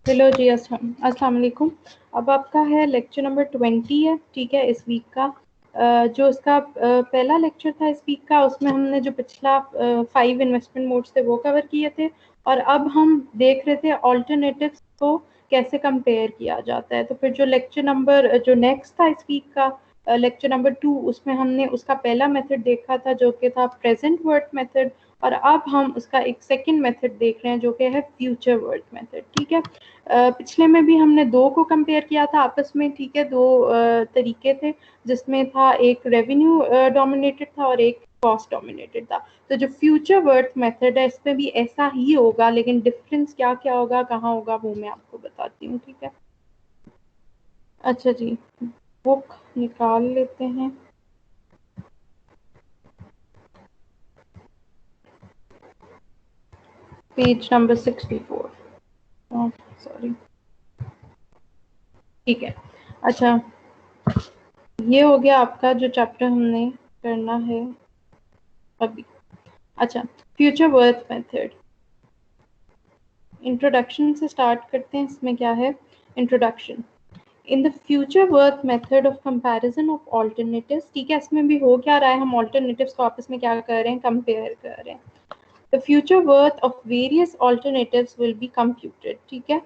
Hello जी, अस्सलाम वालेकुम। अब आपका है लेक्चर नंबर 20 है, ठीक है, इस वीक का। जो इसका पहला लेक्चर था इस वीक का, उसमें हमने जो पिछला 5 इन्वेस्टमेंट मोड्स थे वो कवर किए थे, और अब हम देख रहे थे ऑल्टरनेटिव्स को कैसे कंपेयर किया जाता है। तो फिर जो लेक्चर नंबर जो नेक्स्ट था इस वीक का, लेक्चर नंबर 2, उसमें हमने उसका पहला मेथड देखा था जो कि था प्रेजेंट वर्थ मेथड, और अब हम उसका एक सेकंड मेथड देख रहे हैं जो कि है फ्यूचर वर्थ मेथड, ठीक है। पिछले में भी हमने दो को कंपेयर किया था आपस में, ठीक है, दो तरीके थे, जिसमें था एक रेवेन्यू डोमिनेटेड था और एक कॉस्ट डोमिनेटेड था। तो जो फ्यूचर वर्थ मेथड है इसमें भी ऐसा ही होगा, लेकिन डिफरेंस क्या क्या होगा, कहाँ होगा, वो मैं आपको बताती हूँ, ठीक है। अच्छा जी, बुक निकाल लेते हैं। पेज नंबर 64, सॉरी, ठीक है। अच्छा, ये हो गया आपका जो चैप्टर हमने करना है अभी। अच्छा, फ्यूचर वर्थ मेथड, इंट्रोडक्शन से स्टार्ट करते हैं। इसमें क्या है, introduction. In the future worth method of comparison of alternatives, ठीक है, इसमें भी हो क्या रहा है, हम ऑल्टरनेटिव्स को आपस में क्या कर रहे हैं, कंपेयर कर रहे हैं। The future worth of various alternatives will be computed, ठीक है।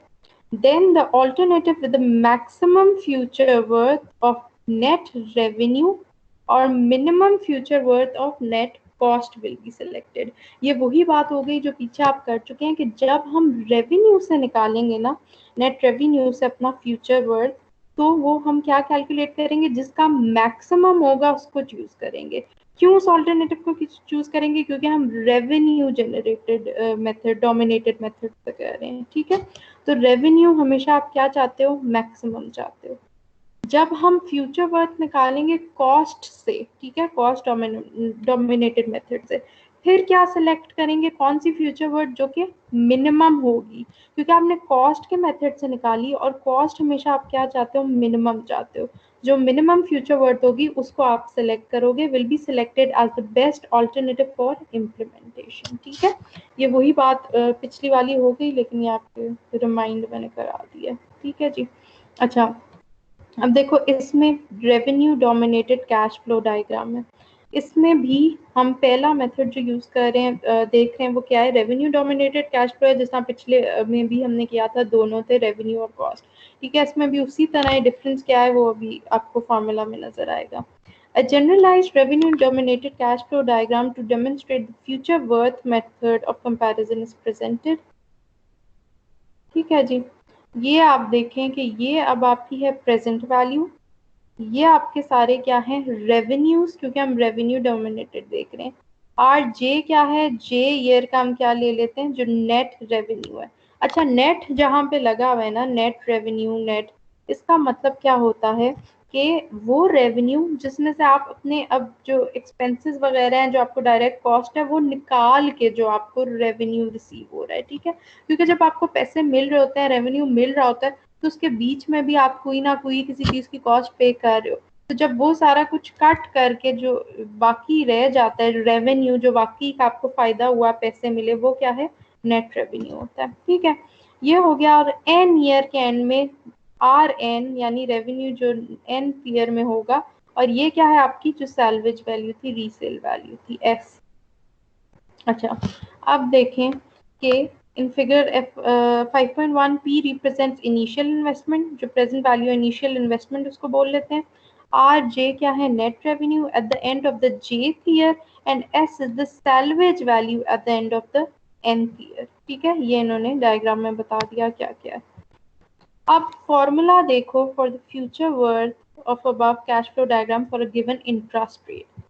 Then the alternative with the maximum future worth of net revenue or minimum future worth of net cost will be selected। ये वही बात हो गई जो पीछे आप कर चुके हैं कि जब हम रेवेन्यू से निकालेंगे ना, नेट रेवेन्यू से अपना फ्यूचर वर्थ, तो वो हम क्या कैलकुलेट करेंगे, जिसका मैक्सिमम होगा उसको चूज करेंगे। क्यों उस ऑल्टरनेटिव को चूज करेंगे, क्योंकि हम revenue generated method, dominated method से कर रहे हैं, ठीक है। तो रेवेन्यू हमेशा आप क्या चाहते हो, मैक्सिमम चाहते हो। जब हम फ्यूचर वर्थ निकालेंगे कॉस्ट से, ठीक है, कॉस्ट डोमिनेटेड मेथड से, फिर क्या सिलेक्ट करेंगे, कौन सी फ्यूचर वर्थ जो कि मिनिमम होगी, क्योंकि आपने कॉस्ट के मेथड से निकाली, और कॉस्ट हमेशा आप क्या चाहते हो, मिनिमम चाहते हो। जो मिनिमम फ्यूचर वर्थ होगी उसको आप सिलेक्ट करोगे, will be selected as the best alternative for implementation, ठीक है। ये वही बात पिछली वाली हो गई, लेकिन ये आपके रिमाइंड मैंने करा दिया, ठीक है जी। अच्छा, अब देखो, इसमें revenue dominated cash flow diagram है। इसमें भी हम पहला मेथड जो यूज कर रहे हैं, देख रहे हैं, वो क्या है, रेवेन्यू डोमिनेटेड कैश फ्लो है, जैसा पिछले में भी हमने किया था, दोनों थे रेवेन्यू और कॉस्ट, ठीक है। इसमें भी उसी तरह है, डिफरेंस क्या है वो अभी आपको फॉर्मूला में नजर आएगा। A generalized revenue dominated cash flow diagram to demonstrate the future worth method of comparison is presented, ठीक है जी। ये आप देखें कि ये अब आपकी है प्रेजेंट वैल्यू, ये आपके सारे क्या हैं, रेवेन्यूज, क्योंकि हम रेवेन्यू डोमिनेटेड देख रहे हैं। आर जे क्या है, जे ईयर का हम क्या ले लेते हैं, जो नेट रेवेन्यू है। अच्छा, नेट जहां पे लगा हुआ है ना, नेट रेवेन्यू, नेट, इसका मतलब क्या होता है कि वो रेवेन्यू जिसमें से आप अपने अब जो एक्सपेंसेस वगैरह हैं, जो आपको डायरेक्ट कॉस्ट है, वो निकाल के जो आपको रेवेन्यू रिसीव हो रहा है, ठीक है। क्योंकि जब आपको पैसे मिल रहे होते हैं, रेवेन्यू मिल रहा होता है, तो उसके बीच में भी आप कोई ना कोई किसी चीज की कॉस्ट पे कर रहे हो। तो जब वो सारा कुछ कट करके जो बाकी रह जाता है रेवेन्यू, जो बाकी का आपको फायदा हुआ, पैसे मिले, वो क्या है, नेट रेवेन्यू होता है, ठीक है। ये हो गया। और एन ईयर के एंड में आर एन यानी रेवेन्यू जो एन ईयर में होगा, और ये क्या है, आपकी जो सैल्वेज वैल्यू थी, रीसेल वैल्यू थी, एस। अच्छा, अब देखें कि in figure F 5.1 P represents initial investment, जो प्रेजेंट वैल्यू इनिशियल इन्वेस्टमेंट उसको बोल लेते हैं। आर जे क्या है, net revenue at the end of the jth year, and S is the salvage value eight the end of the nth year, ठीक है। ये इन्होंने डायग्राम में बता दिया क्या क्या है। अब फॉर्मूला देखो for the future worth of above cash flow diagram for a given interest rate.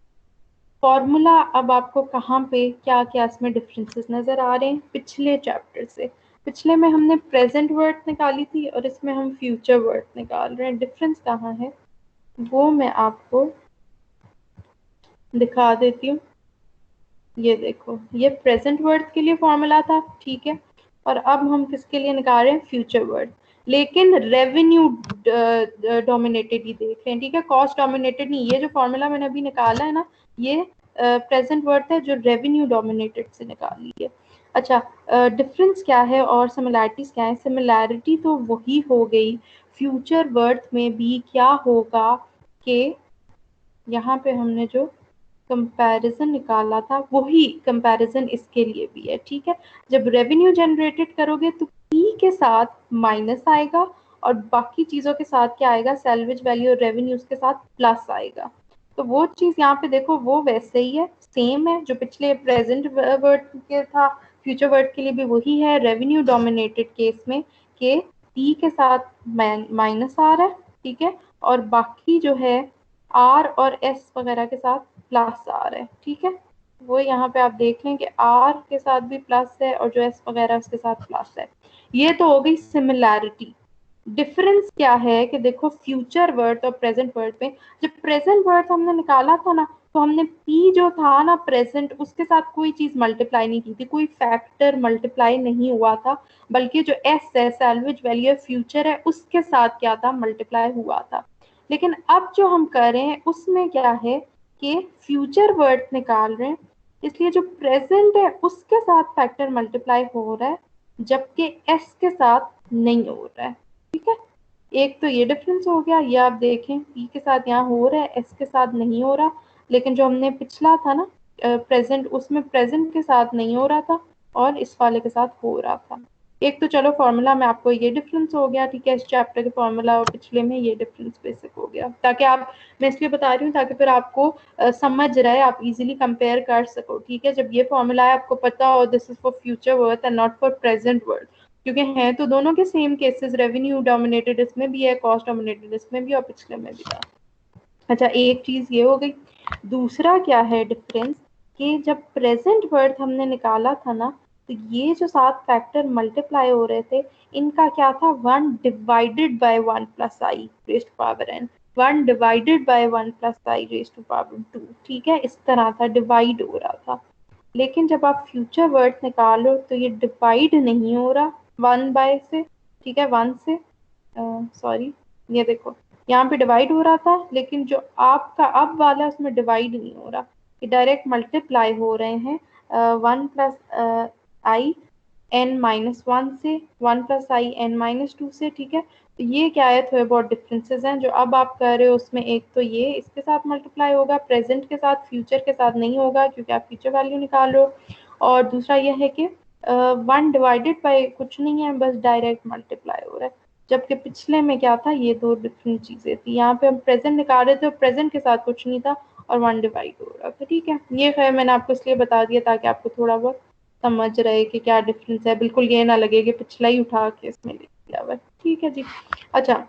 Formula अब आपको कहाँ पे क्या क्या इसमें डिफरेंसेस नजर आ रहे हैं पिछले चैप्टर से। पिछले में हमने प्रेजेंट वर्थ निकाली थी, और इसमें हम फ्यूचर वर्थ निकाल रहे हैं। डिफरेंस कहाँ है वो मैं आपको दिखा देती हूँ। ये देखो, ये प्रेजेंट वर्थ के लिए फॉर्मूला था, ठीक है, और अब हम किसके लिए निकाल रहे हैं, फ्यूचर वर्थ। लेकिन रेवेन्यू डोमिनेटेड ही देख रहे हैं, ठीक है, कॉस्ट डोमिनेटेड नहीं। ये जो फॉर्मूला मैंने अभी निकाला है ना, ये प्रेजेंट वर्थ है जो रेवेन्यू डोमिनेटेड से निकाली है। अच्छा, डिफरेंस क्या है और सिमिलैरिटीज क्या है? सिमिलैरिटी तो वही हो गई, फ्यूचर वर्थ में भी क्या होगा कि यहाँ पे हमने जो कंपैरिजन निकाला था वही कंपैरिजन इसके लिए भी है, ठीक है। जब रेवेन्यू जनरेटेड करोगे तो पी के साथ माइनस आएगा और बाकी चीजों के साथ क्या आएगा, सैल्वेज वैल्यू और रेवेन्यू के साथ प्लस आएगा। तो वो चीज यहाँ पे देखो वो वैसे ही है, सेम है जो पिछले प्रेजेंट वर्ड के था, फ्यूचर वर्ड के लिए भी वही है। रेवेन्यू डोमिनेटेड केस में के पी के साथ माइनस आ रहा है, ठीक है, और बाकी जो है आर और एस वगैरह के साथ प्लस आ रहा है, ठीक है। वो यहाँ पे आप देख लें कि आर के साथ भी प्लस है और जो एस वगैरह उसके साथ प्लस है। ये तो हो गई सिमिलैरिटी। डिफरेंस क्या है कि देखो फ्यूचर वर्ड और प्रेजेंट वर्ड में, जब प्रेजेंट वर्ड हमने निकाला था ना, तो हमने पी जो था ना प्रेजेंट, उसके साथ कोई चीज मल्टीप्लाई नहीं की थी, कोई फैक्टर मल्टीप्लाई नहीं हुआ था, बल्कि जो एस है सैल्वेज वैल्यू फ्यूचर है उसके साथ क्या था, मल्टीप्लाई हुआ था। लेकिन अब जो हम कर रहे हैं उसमें क्या है कि फ्यूचर वर्ड निकाल रहे हैं, इसलिए जो प्रेजेंट है उसके साथ फैक्टर मल्टीप्लाई हो रहा है, जबकि एस के साथ नहीं हो रहा है, ठीक है। एक तो ये डिफरेंस हो गया, ये आप देखें पी के साथ यहाँ हो रहा है, एस के साथ नहीं हो रहा। लेकिन जो हमने पिछला था ना प्रेजेंट, उसमें प्रेजेंट के साथ नहीं हो रहा था और इस वाले के साथ हो रहा था। एक तो चलो फॉर्मूला में आपको ये डिफरेंस हो गया, ठीक है, इस चैप्टर के फॉर्मूला और पिछले में ये डिफरेंस बेसिक हो गया, ताकि आप, मैं इसलिए बता रही हूँ ताकि फिर आपको समझ रहे, आप इजीली कंपेयर कर सको, ठीक है। जब ये फॉर्मूला है आपको पता हो this is for future worth and not for present worth, क्योंकि हैं तो दोनों के सेम केसेस, रेवेन्यू डोमिनेटेड इसमें भी है, कॉस्ट डोमिनेटेड इसमें भी और पिछले में भी था। अच्छा, एक चीज ये हो गई। दूसरा क्या है डिफरेंस कि जब प्रेजेंट वर्थ हमने निकाला था ना, तो ये जो 7 फैक्टर मल्टीप्लाई हो रहे थे, इनका क्या था, 1 divided by 1 plus I raised to power N, 1 divided by 1 plus I raised to power 2, ठीक है, इस तरह था, डिवाइड हो रहा था। लेकिन जब आप फ्यूचर वर्ड निकालो तो ये डिवाइड नहीं हो रहा 1 बाय से, ठीक है, 1 से, सॉरी, ये देखो यहाँ पे डिवाइड हो रहा था, लेकिन जो आपका अब वाला है उसमें डिवाइड नहीं हो रहा, ये डायरेक्ट मल्टीप्लाई हो रहे हैं 1 प्लस आई एन माइनस 1 से, 1 प्लस आई एन माइनस 2 से, ठीक है। तो ये क्या है, थोड़े बहुत डिफरेंसेस हैं जो अब आप कर रहे हो उसमें। एक तो ये इसके साथ मल्टीप्लाई होगा, प्रेजेंट के साथ, फ्यूचर के साथ नहीं होगा क्योंकि आप फ्यूचर वैल्यू निकाल रहे हो। और दूसरा ये है कि 1 डिवाइडेड बाय कुछ नहीं है, बस डायरेक्ट मल्टीप्लाई हो रहा है, जबकि पिछले में क्या था, ये दो डिफरेंट चीजें थी। यहाँ पे हम प्रेजेंट निकाल रहे थे और प्रेजेंट के साथ कुछ नहीं था और 1 डिवाइड हो रहा था, ठीक है। ये खैर मैंने आपको इसलिए बता दिया ताकि आपको थोड़ा बहुत समझ रहे कि क्या डिफरेंस है, बिल्कुल ये ना लगे कि पिछला ही उठा के इसमें लिख दिया हुआ, ठीक है जी। अच्छा,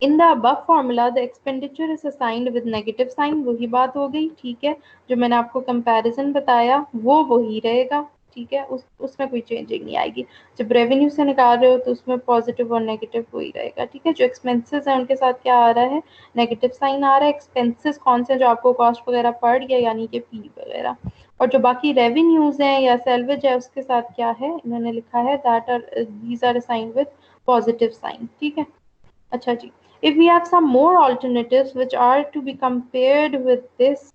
in the above formula the expenditure is assigned with negative sign, वही बात हो गई, ठीक है। जो मैंने आपको कंपैरिजन बताया वो वही रहेगा, ठीक है, उसमें कोई चेंजिंग नहीं आएगी। जब रेवेन्यू से निकाल रहे हो तो उसमें पॉजिटिव और नेगेटिव वही रहेगा, ठीक है। जो एक्सपेंसेस है उनके साथ क्या आ रहा है, नेगेटिव साइन आ रहा है। एक्सपेंसेस कौन से, जो आपको कॉस्ट वगैरह पड़ गया यानी कि पी वगैरह, और जो बाकी रेवेन्यूज हैं या सैलवेज है उसके साथ क्या है, इन्होंने लिखा है that are these are assigned with positive sign, ठीक है। अच्छा जी, if we have some more alternatives which are to be compared with this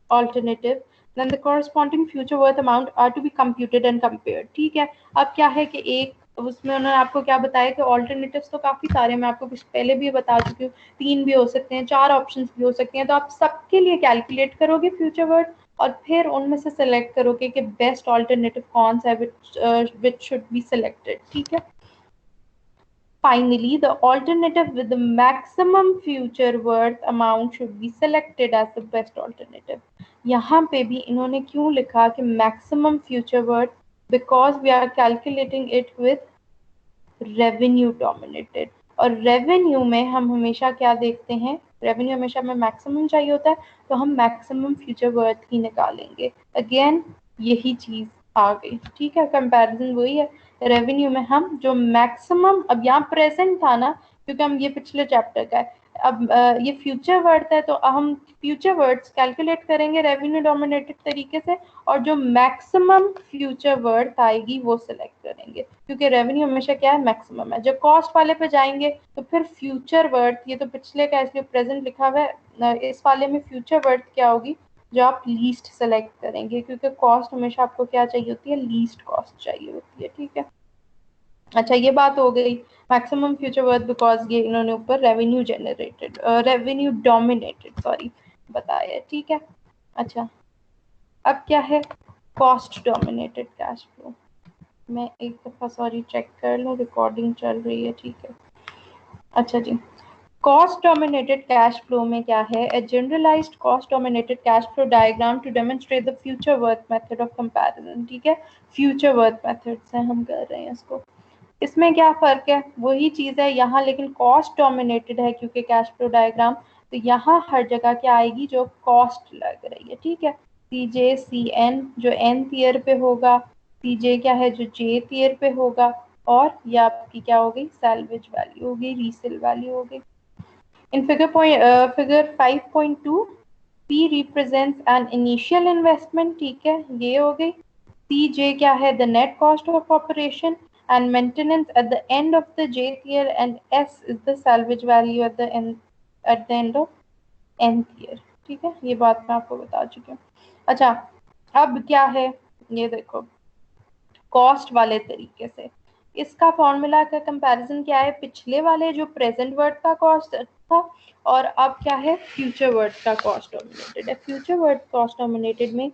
alternative, then the corresponding future worth amount are to be computed and compared, ठीक है। अब क्या है कि एक उसमें उन्होंने आपको क्या बताया कि ऑल्टरनेटिव्स तो काफी सारे, मैं आपको कुछ पहले भी बता चुकी हूँ, 3 भी हो सकते हैं, 4 ऑप्शंस भी हो सकते हैं, तो आप सबके लिए कैलकुलेट करोगे फ्यूचर वर्थ और फिर उनमें से सेलेक्ट करोगे कि बेस्ट ऑल्टरनेटिव कौन सा है which should be selected, ठीक है। Finally, the alternative with the maximum future worth amount should be selected as the best alternative. यहाँ पे भी इन्होंने क्यों लिखा कि maximum future worth, because we are calculating it with revenue dominated, और revenue में हम हमेशा क्या देखते हैं, revenue हमेशा हमें maximum चाहिए होता है, तो हम maximum future worth ही निकालेंगे। Again यही चीज आ गई, ठीक है, कंपैरिजन वही है। रेवेन्यू में हम जो मैक्सिमम, अब यहाँ प्रेजेंट था ना क्योंकि हम ये पिछले चैप्टर का है, अब ये फ्यूचर वर्थ है तो हम फ्यूचर वर्ड्स कैलकुलेट करेंगे रेवेन्यू डोमिनेटेड तरीके से, और जो मैक्सिमम फ्यूचर वर्थ आएगी वो सिलेक्ट करेंगे, क्योंकि रेवेन्यू हमेशा क्या है, मैक्सिमम है। जब कॉस्ट वाले पे जाएंगे तो फिर फ्यूचर वर्थ, ये तो पिछले का इसलिए प्रेजेंट लिखा हुआ है, इस वाले में फ्यूचर वर्थ क्या होगी, जो आप लीस्ट सेलेक्ट करेंगे, क्योंकि कॉस्ट हमेशा आपको क्या चाहिए होती है, लीस्ट कॉस्ट चाहिए होती है, ठीक है। अच्छा ये बात हो गई मैक्सिमम फ्यूचर वर्थ, बिकॉज ये इन्होंने ऊपर revenue generated revenue dominated sorry बताया, ठीक है। अच्छा अब क्या है, कॉस्ट डोमिनेटेड कैश फ्लो। मैं एक दफा सॉरी चेक कर लूँ, रिकॉर्डिंग चल रही है, ठीक है। अच्छा जी, कॉस्ट डोमिनेटेड कैश फ्लो में क्या है, a generalised cost dominated cash flow diagram to demonstrate the future worth method of comparison, ठीक है। फ्यूचर वर्थ मेथड से हम कर रहे हैं इसको। इसमें क्या फर्क है, वही चीज है यहाँ, लेकिन कॉस्ट डोमिनेटेड है क्योंकि कैश फ्लो डायग्राम, तो यहाँ हर जगह क्या आएगी, जो कॉस्ट लग रही है, ठीक है। सी जे सी एन जो nth ईयर पे होगा, सी जे क्या है जो jth ईयर पे होगा, और ये आपकी क्या हो गई, सैल्वेज वैल्यू हो गई, रीसेल वैल्यू हो गई। In figure 5.2 P represents an initial investment, ठीक है, ये हो गई। CJ क्या है, the net cost of operation and maintenance at the end of the jth year, and S is the salvage value at the end of nth year, ठीक है। ये बात मैं आपको बता चुकी हूँ। अच्छा अब क्या है, ये देखो कॉस्ट वाले तरीके से इसका फॉर्मूला का कंपैरिजन क्या है, पिछले वाले जो प्रेजेंट वर्ड का कॉस्ट था, और अब क्या है, फ्यूचर वर्ड का कॉस्ट डोमिनेटेड है। फ्यूचर वर्ड कॉस्ट डोमिनेटेड में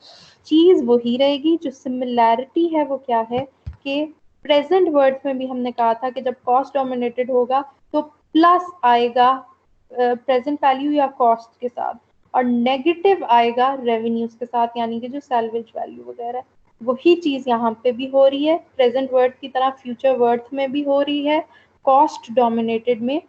चीज वही रहेगी, जो सिमिलैरिटी है वो क्या है कि प्रेजेंट वर्ड में भी हमने कहा था कि जब कॉस्ट डोमिनेटेड होगा तो प्लस आएगा प्रेजेंट वैल्यू या कॉस्ट के साथ, और नेगेटिव आएगा रेवेन्यूज के साथ, यानी कि जो सैल्वेज वैल्यू वगैरह। वही चीज यहाँ पे भी हो रही है, प्रेजेंट वर्ड की तरह फ्यूचर वर्थ में भी हो रही है। कॉस्ट डोमिनेटेड में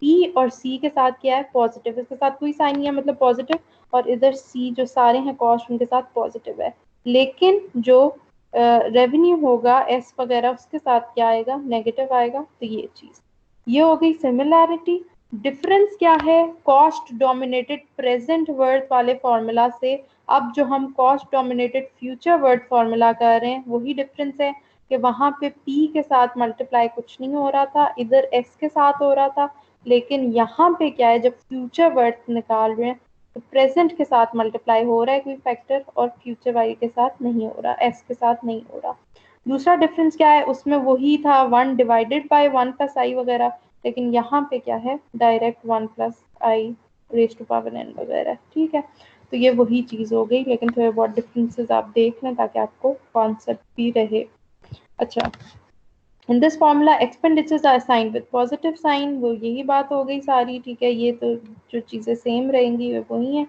पी और सी के साथ क्या है, पॉजिटिव, इसके साथ कोई साइन नहीं है मतलब पॉजिटिव, और इधर सी जो सारे हैं कॉस्ट उनके साथ पॉजिटिव है। लेकिन जो रेवेन्यू होगा एस वगैरह उसके साथ क्या आएगा, नेगेटिव आएगा। तो ये चीज ये हो गई सिमिलैरिटी। डिफरेंस क्या है, कॉस्ट डोमिनेटेड प्रेजेंट वर्थ वाले फॉर्मूला से अब जो हम cost dominated future word formula कर रहे हैं, वही डिफरेंस है कि वहां पे P के साथ मल्टीप्लाई कुछ नहीं हो रहा था, इधर S के साथ हो रहा था। लेकिन यहाँ पे क्या है, जब फ्यूचर वर्ड निकाल रहे हैं तो प्रेजेंट के साथ मल्टीप्लाई हो रहा है कोई फैक्टर, और फ्यूचर वाली के साथ नहीं हो रहा, S के साथ नहीं हो रहा। दूसरा डिफरेंस क्या है, उसमें वही था 1 डिवाइडेड बाय 1 प्लस आई वगैरह, लेकिन यहाँ पे क्या है, direct 1 plus I raise to power n वगैरह, ठीक है। तो ये वही चीज हो गई, लेकिन थोड़े बहुत डिफरेंसेस आप देख लें ताकि आपको कॉन्सेप्ट भी रहे। अच्छा in this formula expenditures are assigned with positive sign, वो यही बात हो गई सारी, ठीक है। ये तो जो चीजें सेम रहेंगी वो वही है,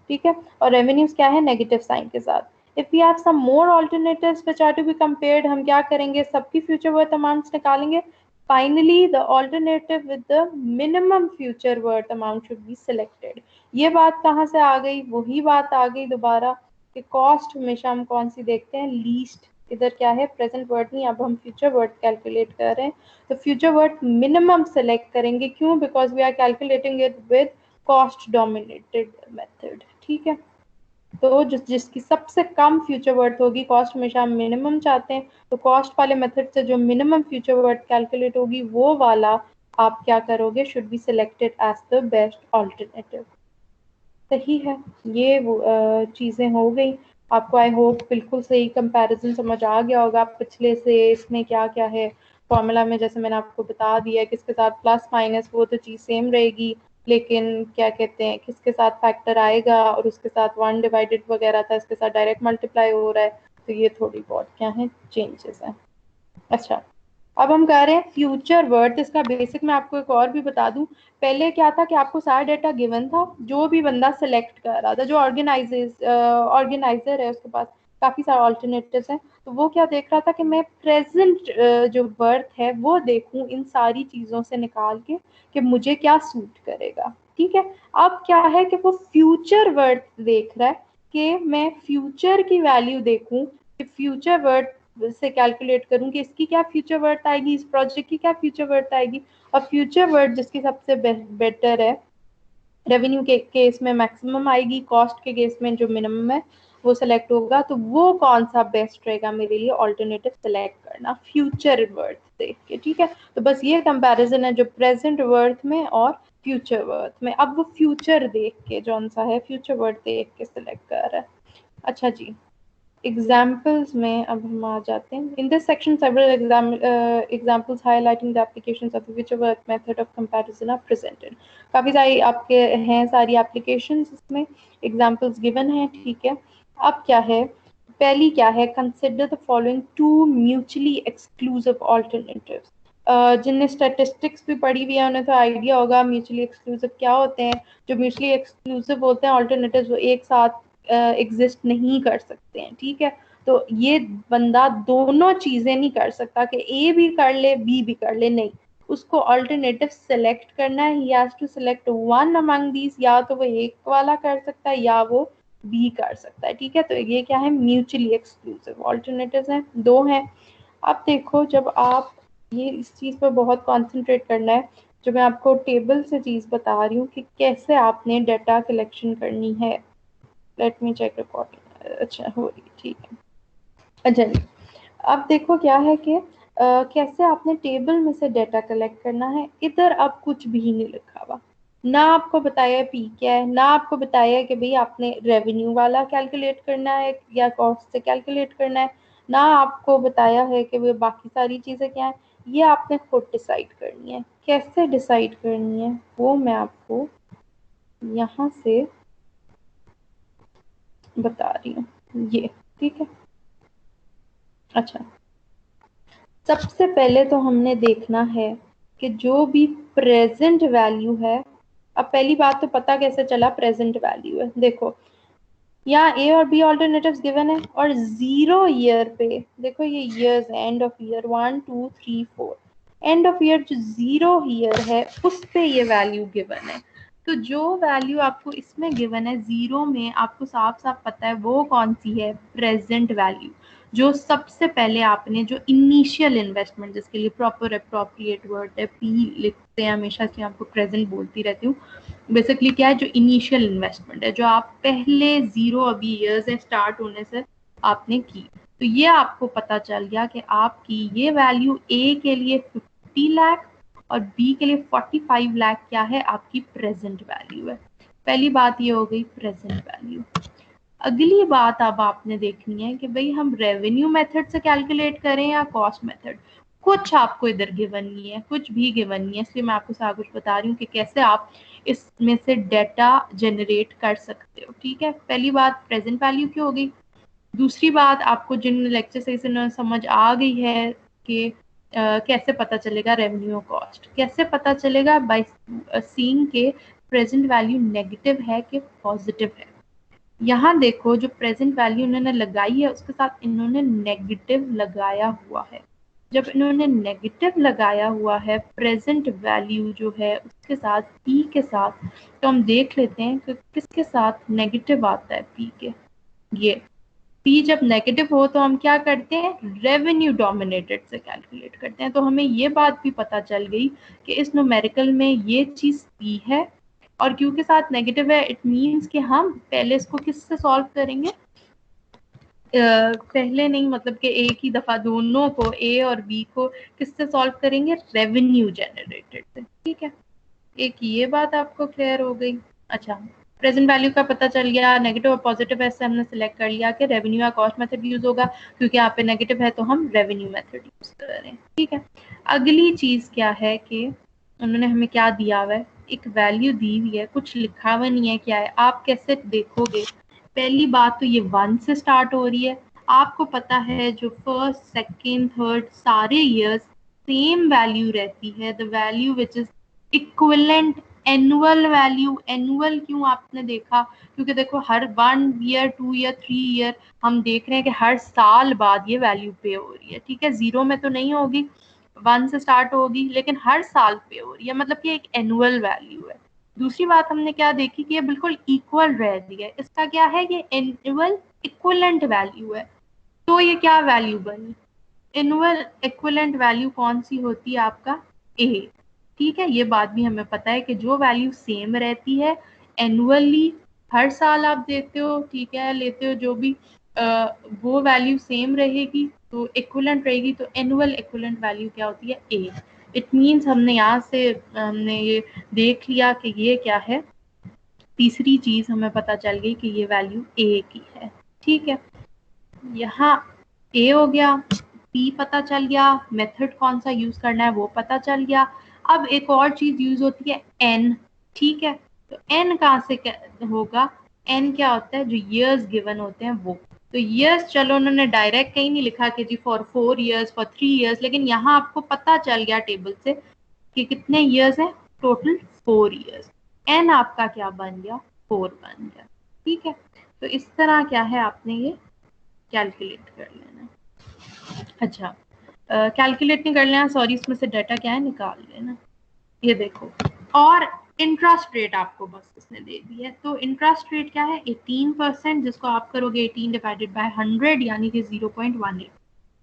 ठीक है। और रेवेन्यूज क्या है, नेगेटिव साइन के साथ। If we have some more alternatives which are to be compared, हम क्या करेंगे, सबकी फ्यूचर वर्थ अमाउंट्स निकालेंगे। Finally the alternative with the minimum future worth amount should be selected. ये बात कहाँ से आ गई, वही बात आ गई दोबारा कि कॉस्ट हमेशा हम कौन सी देखते हैं, लीस्ट। इधर क्या है, प्रेजेंट वर्ड नहीं, अब हम फ्यूचर वर्ड कैलकुलेट कर रहे हैं, तो फ्यूचर वर्ड मिनिमम सेलेक्ट करेंगे, क्यों, because we are calculating it with cost dominated method, ठीक है। तो जिसकी सबसे कम फ्यूचर वर्थ होगी, कॉस्ट हमेशा हम मिनिमम चाहते हैं, तो कॉस्ट वाले मेथड से जो मिनिमम फ्यूचर वर्थ कैलकुलेट होगी वो वाला आप क्या करोगे, should be selected as the best alternative. सही है, ये वो चीज़ें हो गई। आपको आई होप बिल्कुल सही कंपैरिजन समझ आ गया होगा पिछले से, इसमें क्या क्या है फॉर्मूला में, जैसे मैंने आपको बता दिया किसके साथ प्लस माइनस वो तो चीज़ सेम रहेगी, लेकिन क्या कहते हैं किसके साथ फैक्टर आएगा, और उसके साथ 1 डिवाइडेड वगैरह था, इसके साथ डायरेक्ट मल्टीप्लाई हो रहा है, तो ये थोड़ी बहुत क्या है चेंजेस हैं। अच्छा अब हम कह रहे हैं फ्यूचर वर्थ, इसका बेसिक मैं आपको एक और भी बता दूं। पहले क्या था कि आपको सारा डेटा गिवन था, जो भी बंदा सिलेक्ट कर रहा था, जो ऑर्गेनाइजर है उसके पास काफी सारे ऑल्टरनेटिव्स हैं, तो वो क्या देख रहा था कि मैं प्रेजेंट जो वर्थ है वो देखूं इन सारी चीजों से निकाल के कि मुझे क्या सूट करेगा, ठीक है। अब क्या है कि वो फ्यूचर वर्थ देख रहा है कि मैं फ्यूचर की वैल्यू देखूं, कि फ्यूचर वर्थ से कैलकुलेट करूं कि इसकी क्या फ्यूचर वर्थ आएगी, इस प्रोजेक्ट की क्या फ्यूचर वर्थ आएगी, और फ्यूचर वर्थ जिसकी सबसे बेटर है, रेवेन्यू के केस में मैक्सिमम आएगी, कॉस्ट के केस में जो मिनिमम है वो सिलेक्ट होगा, तो वो कौन सा बेस्ट रहेगा मेरे लिए ऑल्टरनेटिव सिलेक्ट करना फ्यूचर वर्थ देख के, ठीक है। तो बस ये कंपैरिजन है जो प्रेजेंट वर्थ में और फ्यूचर वर्थ में। अब वो फ्यूचर देख के जौन सा है फ्यूचर वर्थ देख के सिलेक्ट कर रहा है। अच्छा जी, एग्जाम्पल्स में अब हम आ जाते हैं। In this section several examples highlighting the applications of the future worth method of comparison are presented. काफ़ी सारी आपके हैं सारी एप्लीकेशंस, इसमें एग्जाम्पल्स गिवन हैं, ठीक है। अब क्या है, पहली क्या है, consider the following two mutually exclusive alternatives. जिनने स्टैटिस्टिक्स भी पढ़ी हुई है उन्हें तो आइडिया होगा म्यूचुअली एक्सक्लूसिव क्या होते हैं। जो म्यूचुअली एक्सक्लूसिव होते हैं ऑल्टरनेटिव्स वो एक साथ एग्जिस्ट नहीं कर सकते हैं, ठीक है। तो ये बंदा दोनों चीजें नहीं कर सकता कि ए भी कर ले बी भी कर ले, नहीं, उसको ऑल्टरनेटिव सेलेक्ट करना है। He has to select one among these, या तो वो एक वाला कर सकता है या वो बी कर सकता है, ठीक है। तो ये क्या है, म्यूचुअली एक्सक्लूसिव ऑल्टरनेटिव्स हैं, दो हैं। अब देखो, जब आप ये इस चीज पर बहुत कॉन्सेंट्रेट करना है, जो मैं आपको टेबल से चीज बता रही हूँ कि कैसे आपने डाटा कलेक्शन करनी है। लेट मी चेक रिकॉर्डिंग, अच्छा हो रही, ठीक है। अच्छा जी, अब देखो क्या है कि कैसे आपने टेबल में से डाटा कलेक्ट करना है। इधर अब कुछ भी नहीं लिखा हुआ, ना आपको बताया पी क्या है, ना आपको बताया कि भाई आपने रेवेन्यू वाला कैलकुलेट करना है या कॉस्ट से कैलकुलेट करना है, ना आपको बताया है कि वो बाकी सारी चीज़ें क्या है। ये आपने खुद डिसाइड करनी है। कैसे डिसाइड करनी है वो मैं आपको यहाँ से बता रही हूँ, ये ठीक है। अच्छा, सबसे पहले तो हमने देखना है कि जो भी प्रेजेंट वैल्यू है। अब पहली बात तो पता कैसे चला प्रेजेंट वैल्यू है, देखो यहाँ ए और बी ऑल्टरनेटिव्स गिवन है और 0 ईयर पे, देखो ये ईयर्स है, end of year 1 2 3 4, end of year जो 0 ईयर है उस पे ये वैल्यू गिवन है। तो जो वैल्यू आपको इसमें गिवन है 0 में, आपको साफ साफ पता है वो कौन सी है, प्रेजेंट वैल्यू। जो सबसे पहले आपने जो इनिशियल इन्वेस्टमेंट, जिसके लिए प्रॉपर अप्रोप्रिएट वर्ड है पी लिखते हैं हमेशा, इसलिए आपको प्रेजेंट बोलती रहती हूँ। बेसिकली क्या है, जो इनिशियल इन्वेस्टमेंट है, जो आप पहले 0 अभी ईयर्स है स्टार्ट होने से आपने की, तो ये आपको पता चल गया कि आपकी ये वैल्यू ए के लिए 50 लाख और बी के लिए 45 लाख क्या है, आपकी प्रेजेंट वैल्यू है। पहली बात ये हो गई प्रेजेंट वैल्यू। अगली बात अब आपने देखनी है कि भाई हम रेवेन्यू मेथड से कैलकुलेट करें या कॉस्ट मेथड। कुछ आपको इधर गिवन नहीं है, कुछ भी गिवन नहीं है, इसलिए मैं आपको सारा कुछ बता रही हूँ कि कैसे आप इसमें से डेटा जनरेट कर सकते हो, ठीक है। पहली बात प्रेजेंट वैल्यू की हो गई। दूसरी बात, आपको जिन लेक्चर से इसे समझ आ गई है कि कैसे पता चलेगा रेवेन्यू और कॉस्ट, कैसे पता चलेगा, बाय सीइंग के प्रेजेंट वैल्यू नेगेटिव है कि पॉजिटिव है। यहाँ देखो जो प्रेजेंट वैल्यू इन्होंने लगाई है उसके साथ इन्होंने नेगेटिव लगाया हुआ है। जब इन्होंने नेगेटिव लगाया हुआ है प्रेजेंट वैल्यू जो है उसके साथ पी के साथ, तो हम देख लेते हैं कि किसके साथ नेगेटिव आता है पी के। ये पी जब नेगेटिव हो तो हम क्या करते हैं, रेवेन्यू डोमिनेटेड से कैलकुलेट करते हैं। तो हमें ये बात भी पता चल गई कि इस न्यूमेरिकल में ये चीज पी है और क्यू के साथ नेगेटिव है। इट मींस कि हम पहले इसको किससे सॉल्व करेंगे, पहले नहीं, मतलब कि एक ही दफा दोनों को ए और बी को किससे सॉल्व करेंगे, रेवेन्यू जनरेटेड से, ठीक है। एक ये बात आपको क्लियर हो गई। अच्छा, प्रेजेंट वैल्यू का पता चल गया, नेगेटिव और पॉजिटिव ऐसे हमने सिलेक्ट कर लिया कि रेवेन्यू या कॉस्ट मेथड यूज होगा, क्योंकि यहाँ पे नेगेटिव है तो हम रेवेन्यू मेथड यूज कर रहे हैं, ठीक है। अगली चीज क्या है कि उन्होंने हमें क्या दिया हुआ है, एक वैल्यू दी हुई है, कुछ लिखा हुआ नहीं है क्या है, आप कैसे देखोगे। पहली बात तो ये 1 से स्टार्ट हो रही है, आपको पता है जो फर्स्ट सेकेंड थर्ड सारे ईयर्स सेम वैल्यू रहती है, the value which is equivalent annual value. Annual क्यों आपने देखा, क्योंकि देखो हर 1 ईयर 2 ईयर 3 ईयर हम देख रहे हैं कि हर साल बाद ये वैल्यू पे हो रही है, ठीक है। 0 में तो नहीं होगी, 1 से स्टार्ट होगी, लेकिन हर साल पे हो रही है, मतलब कि एक एनुअल वैल्यू है। दूसरी बात हमने क्या देखी कि ये बिल्कुल इक्वल रह रही है, इसका क्या है, ये एनुअल इक्विवेलेंट वैल्यू है। तो ये क्या वैल्यू बनी, एनुअल इक्विवेलेंट वैल्यू कौन सी होती है, आपका ए, ठीक है। ये बात भी हमें पता है कि जो वैल्यू सेम रहती है एनुअली, हर साल आप देते हो, ठीक है, लेते हो जो भी, वो वैल्यू सेम रहेगी तो इक्विवेलेंट रहेगी, तो एनुअल इक्विवेलेंट वैल्यू क्या होती है, ए। इट मीन्स हमने यहाँ से हमने ये देख लिया कि ये क्या है, तीसरी चीज हमें पता चल गई कि ये वैल्यू ए की है। ठीक है, यहाँ ए हो गया, पी पता चल गया, मेथड कौन सा यूज करना है वो पता चल गया। अब एक और चीज यूज होती है एन। ठीक है, तो एन कहाँ से होगा, एन क्या होता है, जो ईयर्स गिवन होते हैं वो। तो ईयर्स चलो उन्होंने डायरेक्ट कहीं नहीं लिखा कि जी फॉर 4 ईयर्स, फॉर 3 ईयर्स, लेकिन यहाँ आपको पता चल गया टेबल से कि कितने ईयर्स है, टोटल 4 ईयर्स। एन आपका क्या बन गया, 4 बन गया। ठीक है, तो इस तरह क्या है आपने ये कैलकुलेट कर लेना। अच्छा, कैलकुलेट नहीं कर लेना, सॉरी, इसमें से डाटा क्या है निकाल लेना। ये देखो, और इंटरेस्ट रेट आपको बस इसने दे दी है। तो इंटरेस्ट रेट क्या है, 18%, जिसको आप करोगे 18 डिवाइडेड बाय 100 यानी कि 0.18।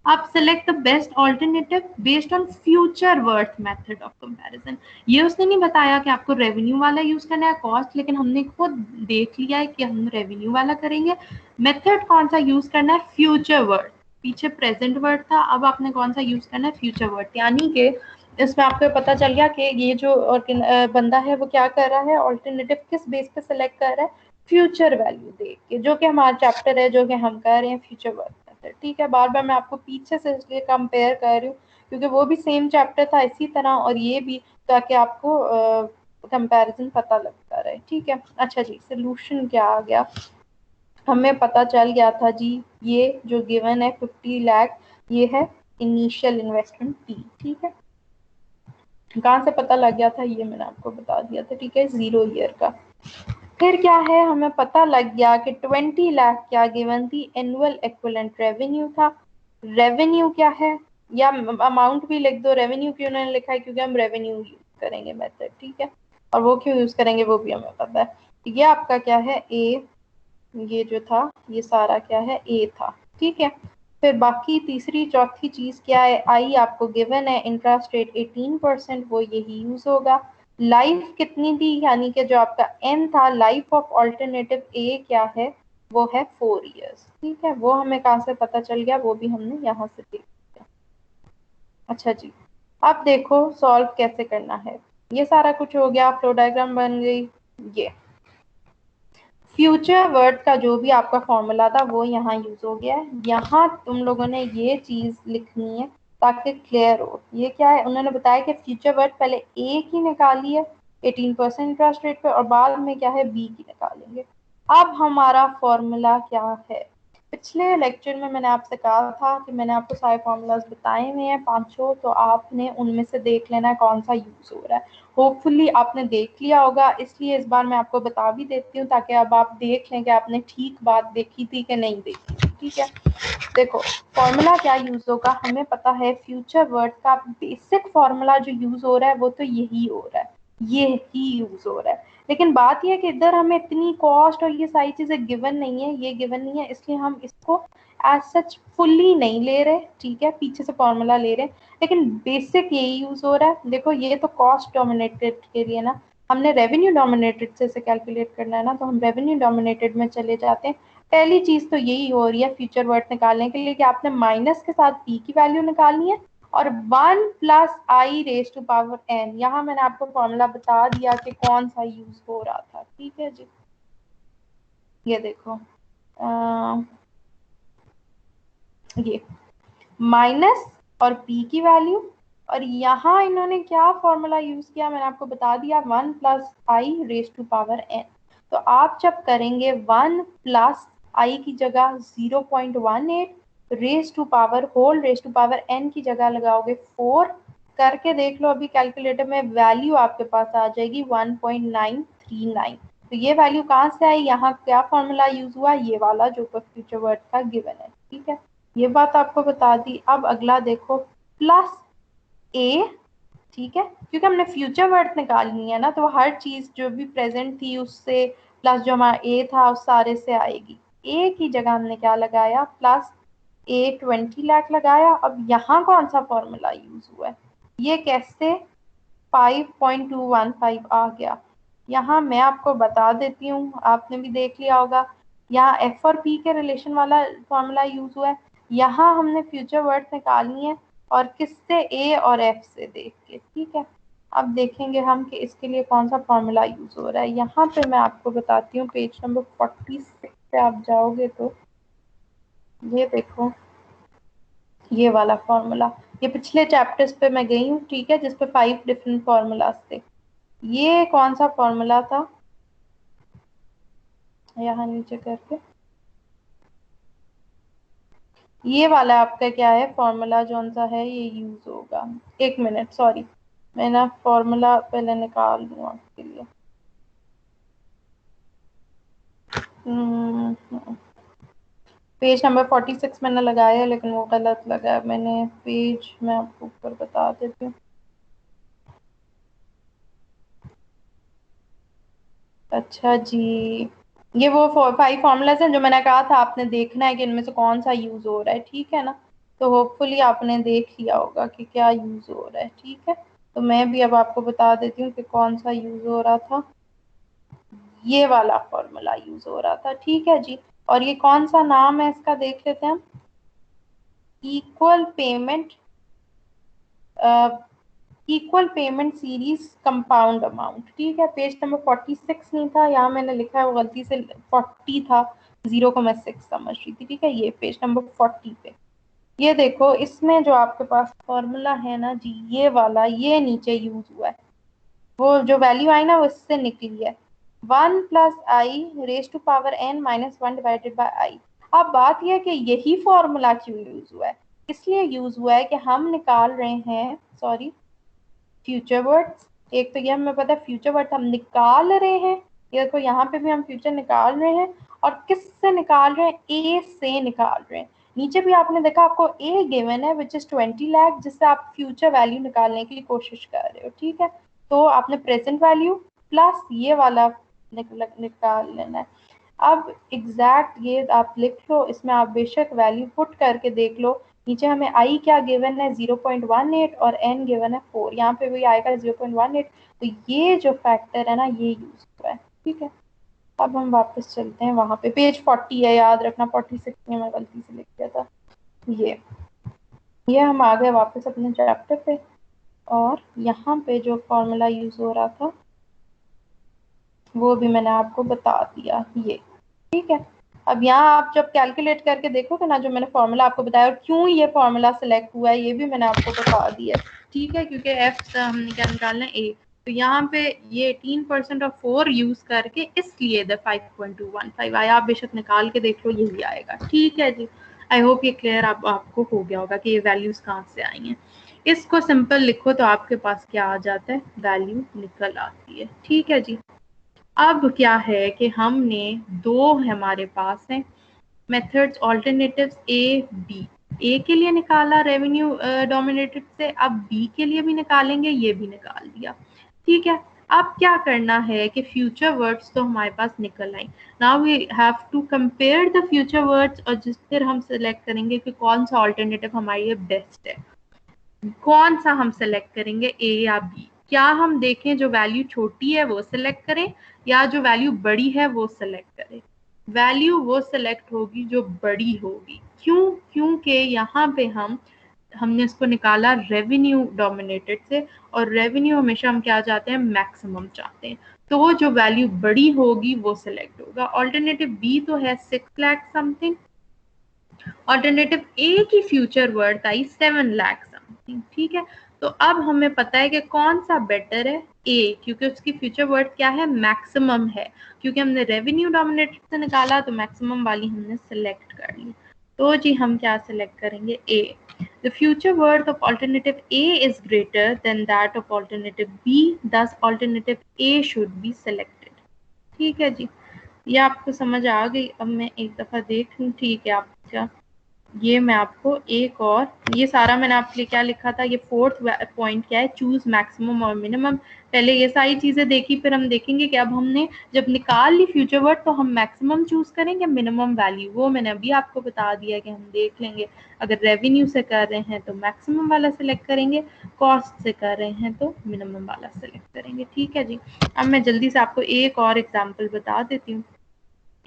आप select the best alternative based on future worth method of comparison. ये उसने नहीं बताया कि आपको रेवेन्यू वाला यूज करना है कॉस्ट, लेकिन हमने खुद देख लिया है कि हम रेवेन्यू वाला करेंगे। मेथड कौन सा यूज करना है, फ्यूचर वर्थ। पीछे प्रेजेंट वर्ड था, अब आपने कौन सा यूज करना है, फ्यूचर वर्ड। यानी कि इसमें आपको पता चल गया कि ये जो बंदा है वो क्या कर रहा है, ऑल्टरनेटिव किस बेस पे सिलेक्ट कर रहा है, फ्यूचर वैल्यू देख के, जो कि हमारा चैप्टर है, जो कि हम कर रहे हैं फ्यूचर वर्ड मेथड। ठीक है, बार बार मैं आपको पीछे से इसलिए कंपेयर कर रही हूँ क्योंकि वो भी सेम चैप्टर था इसी तरह, और ये भी, ताकि आपको कंपैरिजन पता लगता रहे। ठीक है, अच्छा जी, सोल्यूशन क्या आ गया, हमें पता चल गया था जी, ये जो गिवन है 50 लाख, ये है इनिशियल इन्वेस्टमेंट टी। ठीक है, कहाँ से पता लग गया था, ये मैंने आपको बता दिया था। ठीक है, 0 ईयर का। फिर क्या है, हमें पता लग गया कि 20 लाख क्या गिवन थी, एनुअल इक्विवेलेंट रेवेन्यू था। रेवेन्यू क्या है, या अमाउंट भी लिख दो, रेवेन्यू क्यों नहीं लिखा है, क्योंकि हम रेवेन्यू यूज करेंगे मेथड। ठीक है, और वो क्यों यूज करेंगे वो भी हमें पता है। ये आपका क्या है, ए, ये जो था ये सारा क्या है, ए था। ठीक है, फिर बाकी तीसरी चौथी चीज क्या है, आई आपको गिवन है, इंटरेस्ट रेट 18%, वो यही यूज होगा। लाइफ कितनी थी, यानी कि जो आपका एन था, लाइफ ऑफ ऑल्टरनेटिव ए क्या है, वो है 4 ईयर्स। ठीक है, वो हमें कहाँ से पता चल गया, वो भी हमने यहाँ से देख लिया। अच्छा जी, अब देखो सॉल्व कैसे करना है। ये सारा कुछ हो गया, फ्लो डायग्राम बन गई। ये फ्यूचर वर्ड का जो भी आपका फॉर्मूला था वो यहाँ यूज हो गया है। यहाँ तुम लोगों ने ये चीज लिखनी है ताकि क्लियर हो। ये क्या है, उन्होंने बताया कि फ्यूचर वर्ड पहले ए की निकाली है 18% इंटरेस्ट रेट पे, और बाद में क्या है, बी की निकालेंगे। अब हमारा फॉर्मूला क्या है, पिछले लेक्चर में मैंने आपसे कहा था कि मैंने आपको सारे फॉर्मूलाज बताए हुए हैं 500, तो आपने उनमें से देख लेना है कौन सा यूज हो रहा है। होपफुली आपने देख लिया होगा, इसलिए इस बार मैं आपको बता भी देती हूँ ताकि अब आप देख लें कि आपने ठीक बात देखी थी कि नहीं देखी थी। ठीक है, देखो फॉर्मूला क्या यूज होगा, हमें पता है फ्यूचर वर्ड का बेसिक फॉर्मूला जो यूज हो रहा है वो तो यही हो रहा है, ये ही यूज हो रहा है। लेकिन बात यह है कि इधर हमें इतनी कॉस्ट और ये सारी चीजें गिवन नहीं है, ये गिवन नहीं है, इसलिए हम इसको एज सच फुल्ली नहीं ले रहे। ठीक है, पीछे से फॉर्मूला ले रहे हैं, लेकिन बेसिक यही यूज हो रहा है। देखो ये तो कॉस्ट डोमिनेटेड के लिए ना, हमने रेवेन्यू डोमिनेटेड से इसे कैलकुलेट करना है ना, तो हम रेवेन्यू डोमिनेटेड में चले जाते हैं। पहली चीज तो यही हो रही है फ्यूचर वर्ड निकालने के लिए कि आपने माइनस के साथ पी की वैल्यू निकालनी है, और 1 plus I raise to power N. यहाँ मैंने आपको फॉर्मूला बता दिया कि कौन सा यूज हो रहा था। ठीक है जी, ये देखो ये माइनस और p की वैल्यू, और यहाँ इन्होंने क्या फॉर्मूला यूज किया मैंने आपको बता दिया, 1 plus I raise to power n। तो आप जब करेंगे 1 प्लस आई की जगह 0.18, raise to power whole raise to power n की जगह लगाओगे 4, करके देख लो अभी कैलकुलेटर में, वैल्यू आपके पास आ जाएगी 1.939। तो ये वैल्यू कहाँ से आई, यहाँ क्या फॉर्मूला यूज हुआ, ये वाला जो फ्यूचर वर्ड का गिवन है। ठीक है, ये बात आपको बता दी। अब अगला देखो, प्लस ए। ठीक है, क्योंकि हमने फ्यूचर वर्ड निकालनी है ना, तो हर चीज जो भी प्रेजेंट थी उससे प्लस जो हमारा ए था उस सारे से आएगी। ए की जगह हमने क्या लगाया, प्लस ए 20 लाख लगाया। अब यहाँ कौन सा फॉर्मूला यूज हुआ है, ये कैसे 5.215 आ गया, यहाँ मैं आपको बता देती हूँ, आपने भी देख लिया होगा। यहाँ एफ और पी के रिलेशन वाला फॉर्मूला यूज हुआ है। यहाँ हमने फ्यूचर वर्ड निकालनी है, और किससे, ए और एफ से देख के, ठीक है। अब देखेंगे हम कि इसके लिए कौन सा फॉर्मूला यूज हो रहा है। यहाँ पे मैं आपको बताती हूँ, पेज नंबर 46 पे आप जाओगे तो ये देखो, ये वाला फॉर्मूला, ये पिछले चैप्टर्स पे मैं गई हूँ, ठीक है, जिसपे 5 डिफरेंट फॉर्मूलाज थे। ये कौन सा फॉर्मूला था, यहाँ नीचे करके, ये वाला आपका क्या है फॉर्मूला, कौन सा है ये यूज होगा। एक मिनट, सॉरी, मैं ना फॉर्मूला पहले निकाल दूँ आपके लिए। पेज नंबर 46 मैंने लगाया है, लेकिन वो गलत लगा है मैंने पेज, मैं आपको ऊपर बता देती हूँ। अच्छा जी, ये वो 5 फॉर्मूलाज हैं जो मैंने कहा था आपने देखना है कि इनमें से कौन सा यूज हो रहा है, ठीक है ना। तो होपफुली आपने देख लिया होगा कि क्या यूज हो रहा है, ठीक है। तो मैं भी अब आपको बता देती हूँ कि कौन सा यूज हो रहा था। ये वाला फॉर्मूला यूज हो रहा था, ठीक है जी। और ये कौन सा नाम है इसका, देख लेते हैं हम। Equal payment, equal payment series compound amount, ठीक है। पेज नंबर 46 नहीं था, यहाँ मैंने लिखा है वो गलती से 40 था, 0,6 समझ रही थी, ठीक है। ये पेज नंबर 40 पे ये देखो, इसमें जो आपके पास फॉर्मूला है ना जी, ये वाला, ये नीचे यूज हुआ है, वो जो वैल्यू आई ना वो इससे निकली है, 1+i⁻⁴ अब बात यह है कि यही फॉर्मूला क्यों यूज हुआ है। इसलिए यूज हुआ है कि हम निकाल रहे हैं, सॉरी, फ्यूचर वर्ड्स। एक तो ये हमें पता है फ्यूचर वर्ड हम निकाल रहे हैं, ये देखो यहाँ पे भी हम फ्यूचर निकाल रहे हैं, और किस से निकाल रहे हैं, ए से निकाल रहे हैं। नीचे भी आपने देखा आपको ए गिवन है विच इज 20 लाख, जिससे आप फ्यूचर वैल्यू निकालने की कोशिश कर रहे हो, ठीक है। तो आपने प्रेजेंट वैल्यू प्लस ये वाला निकाल लेना है। अब एग्जैक्ट ये आप लिख लो, इसमें आप बेशक वैल्यू पुट करके देख लो। नीचे हमें आई क्या गिवन है, 0.18, और एन गिवन है 4, यहाँ पे भी आएगा 0.18। तो ये जो फैक्टर है ना ये यूज हुआ है, ठीक है। अब हम वापस चलते हैं, वहां पे पेज 40 है, याद रखना 46 में मैं गलती से लिख दिया था। ये हम आ गए वापस अपने चैप्टर पे, और यहाँ पे जो फॉर्मूला यूज हो रहा था वो भी मैंने आपको बता दिया, ये, ठीक है। अब यहाँ आप जब कैलकुलेट करके देखोगे ना, जो मैंने फॉर्मूला आपको बताया और क्यों ये फॉर्मूला सेलेक्ट हुआ है ये भी मैंने आपको बता दिया, ठीक है। क्योंकि एफ से हमने क्या निकालना है, ए। तो यहाँ पे ये 18% ऑफ 4 यूज करके इसलिए द 5.215 आया। आप बेशक निकाल के देख लो, यही आएगा, ठीक है जी। आई होप ये क्लियर आपको हो गया होगा कि ये वैल्यूज कहाँ से आई हैं। इसको सिंपल लिखो तो आपके पास क्या आ जाता है, वैल्यू निकल आती है, ठीक है जी। अब क्या है कि हमने दो हमारे पास हैं मेथड्स, ऑल्टरनेटिव्स ए बी। ए के लिए निकाला रेवेन्यू डोमिनेटेड से, अब बी के लिए भी निकालेंगे, ये भी निकाल दिया, ठीक है। अब क्या करना है कि फ्यूचर वर्ड्स तो हमारे पास निकल आई। Now we have to compare the future words, और जिस फिर हम सेलेक्ट करेंगे कि कौन सा ऑल्टरनेटिव हमारे लिए बेस्ट है। कौन सा हम सेलेक्ट करेंगे, ए या बी। क्या हम देखें जो वैल्यू छोटी है वो सिलेक्ट करें, या जो वैल्यू बड़ी है वो सिलेक्ट करें। वैल्यू वो सिलेक्ट होगी जो बड़ी होगी, क्यों, क्योंकि यहाँ पे हमने इसको निकाला रेवेन्यू डोमिनेटेड से, और रेवेन्यू हमेशा हम क्या चाहते हैं, मैक्सिमम चाहते हैं। तो वो जो वैल्यू बड़ी होगी वो सिलेक्ट होगा। ऑल्टरनेटिव बी तो है 6 लाख समथिंग, ऑल्टरनेटिव ए की फ्यूचर वर्थ आई 7 लाख समथिंग, ठीक है। तो अब हमें पता है कि कौन सा बेटर है, ए, क्योंकि उसकी फ्यूचर वर्थ क्या है, मैक्सिमम है। क्योंकि हमने रेवेन्यू डोमिनेटेड से निकाला तो मैक्सिमम वाली हमने सेलेक्ट कर ली। तो जी हम क्या सेलेक्ट करेंगे, A. The future worth of alternative A is greater than that of alternative B, thus alternative A should be selected, ठीक है जी। ये आपको समझ आ गई। अब मैं एक दफा देख लूँ, ठीक है। आपका ये मैं आपको एक और, ये सारा मैंने आपके लिए क्या लिखा था, ये 4th पॉइंट क्या है, चूज मैक्सिमम और मिनिमम। पहले ये सारी चीजें देखी, फिर हम देखेंगे कि अब हमने जब निकाल ली फ्यूचर वर्ड तो हम मैक्सिमम चूज करेंगे, मिनिमम वैल्यू वो मैंने अभी आपको बता दिया कि हम देख लेंगे। अगर रेवेन्यू से कर रहे हैं तो मैक्सिमम वाला सिलेक्ट करेंगे, कॉस्ट से कर रहे हैं तो मिनिमम वाला सिलेक्ट करेंगे, ठीक है जी। अब मैं जल्दी से आपको एक और एग्जाम्पल बता देती हूँ।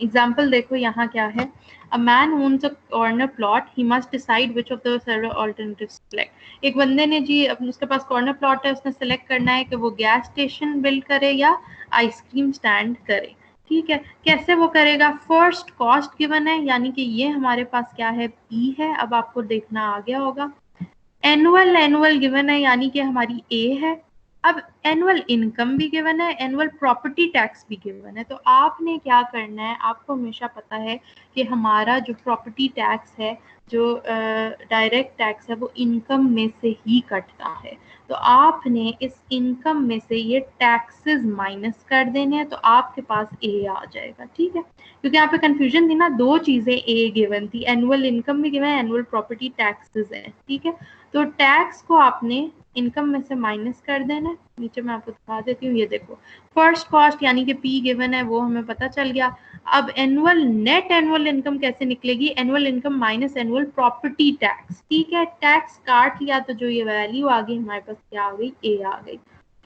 एग्जाम्पल देखो यहाँ क्या है, a man owns a corner plot, he must decide which of the several alternatives to select। एक बंदे ने जी उसके पास कॉर्नर प्लॉट है, उसने सेलेक्ट करना है कि वो गैस स्टेशन बिल्ड करे या आइसक्रीम स्टैंड करे। ठीक है, कैसे वो करेगा? फर्स्ट कॉस्ट गिवन है, यानी कि ये हमारे पास क्या है, पी है। अब आपको देखना आ गया होगा। एनुअल गिवन है, यानी कि हमारी ए है। अब एनुअल इनकम भी गिवन है, एनुअल प्रॉपर्टी टैक्स भी गिवन है। तो आपने क्या करना है, आपको हमेशा पता है कि हमारा जो प्रॉपर्टी टैक्स है, जो डायरेक्ट टैक्स है, वो इनकम में से ही कटता है। तो आपने इस इनकम में से ये टैक्सेस माइनस कर देने हैं, तो आपके पास ए आ जाएगा। ठीक है, क्योंकि यहाँ पे कंफ्यूजन थी ना, दो चीजें ए गिवन थी, एनुअल इनकम भी गिवन है, एनुअल प्रॉपर्टी टैक्सेस है। ठीक है, तो टैक्स को आपने इनकम में से माइनस कर देना है। नीचे मैं आपको दिखा देती हूँ, ये देखो फर्स्ट कॉस्ट यानी कि पी गिवन है, वो हमें पता चल गया। अब एनुअल नेट एनुअल इनकम कैसे निकलेगी? Annual income minus annual property tax. ठीक है, टैक्स काट लिया तो जो ये वैल्यू आ गई हमारे पास क्या आ गई, ए आ गई।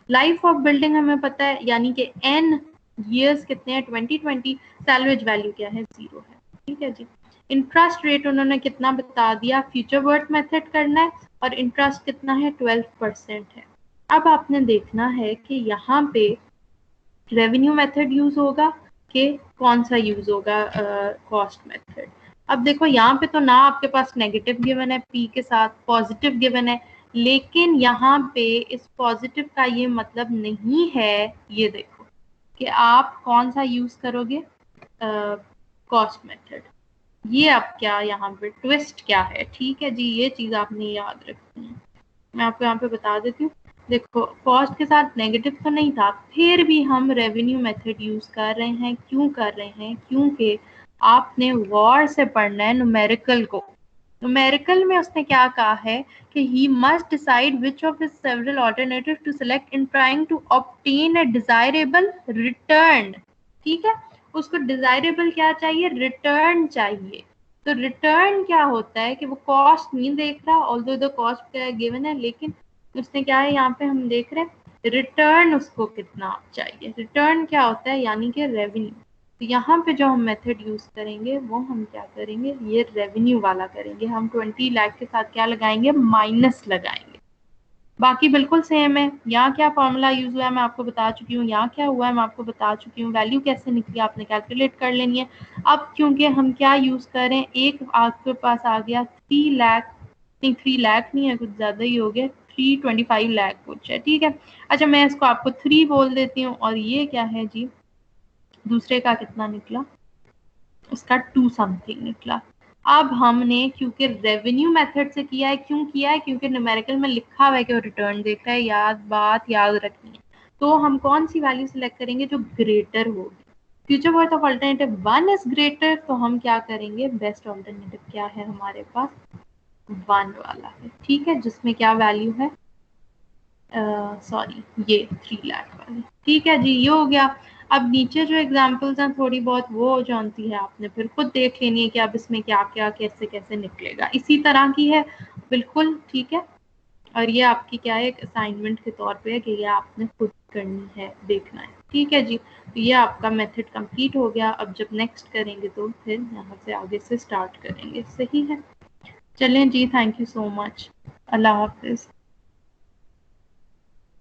लाइफ ऑफ बिल्डिंग हमें पता है, यानी कि एन ईयर्स कितने हैं, 2020। सैलवेज वैल्यू क्या है, 0 है। ठीक है जी। इंटरेस्ट रेट उन्होंने कितना बता दिया, फ्यूचर वर्थ मेथड करना है, और इंटरेस्ट कितना है, 12% है। अब आपने देखना है कि यहाँ पे रेवेन्यू मेथड यूज होगा कि कौन सा यूज होगा, कॉस्ट मेथड। अब देखो यहाँ पे तो ना आपके पास नेगेटिव गिवन है, पी के साथ पॉजिटिव गिवन है, लेकिन यहाँ पे इस पॉजिटिव का ये मतलब नहीं है, ये देखो कि आप कौन सा यूज करोगे, कॉस्ट मेथड। ये अब क्या यहाँ पे ट्विस्ट क्या है? ठीक है जी, ये चीज आपने याद रखनी है। मैं आपको यहाँ पे बता देती हूँ। देखो कॉस्ट के साथ नेगेटिव तो नहीं था, फिर भी हम रेवेन्यू मेथड यूज कर रहे हैं। क्यों कर रहे हैं? क्योंकि आपने गौर से पढ़ना है न्यूमेरिकल को। न्यूमेरिकल में उसने क्या कहा है कि he must decide which of his several alternative to select in trying to obtain a desirable return. ठीक है, उसको डिजायरेबल क्या चाहिए, रिटर्न चाहिए। तो रिटर्न क्या होता है कि वो कॉस्ट नहीं देख रहा, ऑल्दो द कॉस्ट गिवन है, लेकिन उसने क्या है, यहाँ पे हम देख रहे हैं रिटर्न उसको कितना चाहिए। रिटर्न क्या होता है, यानी कि रेवेन्यू। तो यहाँ पे जो हम मेथड यूज करेंगे वो हम क्या करेंगे, ये रेवेन्यू वाला करेंगे। हम 20 लाख के साथ क्या लगाएंगे, माइनस लगाएंगे। बाकी बिल्कुल सेम है। यहाँ क्या फॉर्मूला यूज हुआ है मैं आपको बता चुकी हूँ, यहाँ क्या हुआ है मैं आपको बता चुकी हूँ, वैल्यू कैसे निकली आपने कैलकुलेट कर लेनी है। अब क्योंकि हम क्या यूज कर रहे हैं, एक आपके पास आ गया 3 लाख, नहीं 3 लाख नहीं है, कुछ ज्यादा ही हो गया, 325 लाख कुछ है। ठीक है, अच्छा मैं इसको आपको 3 बोल देती हूँ, और ये क्या है जी, दूसरे का कितना निकला, उसका 2 समथिंग निकला। अब हमने क्योंकि रेवेन्यू मेथड से किया है, क्यों किया है, क्योंकि न्यूमेरिकल में लिखा हुआ है कि वो रिटर्न देता है, बात याद रखनी है। तो हम कौन सी वैल्यू सिलेक्ट करेंगे, जो ग्रेटर होगी। Future worth of alternative 1 is greater, तो हम क्या करेंगे, बेस्ट ऑल्टरनेटिव क्या है हमारे पास, 1 वाला है। ठीक है, जिसमें क्या वैल्यू है, सॉरी ये 3 लाख वाली। ठीक है जी, ये हो गया। अब नीचे जो एग्जांपल्स हैं थोड़ी बहुत वो जानती है आपने, फिर खुद देख लेनी है कि अब इसमें क्या क्या कैसे कैसे निकलेगा। इसी तरह की है बिल्कुल। ठीक है, और ये आपकी क्या है, एक असाइनमेंट के तौर पे है कि ये आपने खुद करनी है, देखना है। ठीक है जी, तो ये आपका मेथड कंप्लीट हो गया। अब जब नेक्स्ट करेंगे तो फिर यहाँ से आगे से स्टार्ट करेंगे। सही है, चलें जी, थैंक यू सो मच, अल्लाह हाफिज।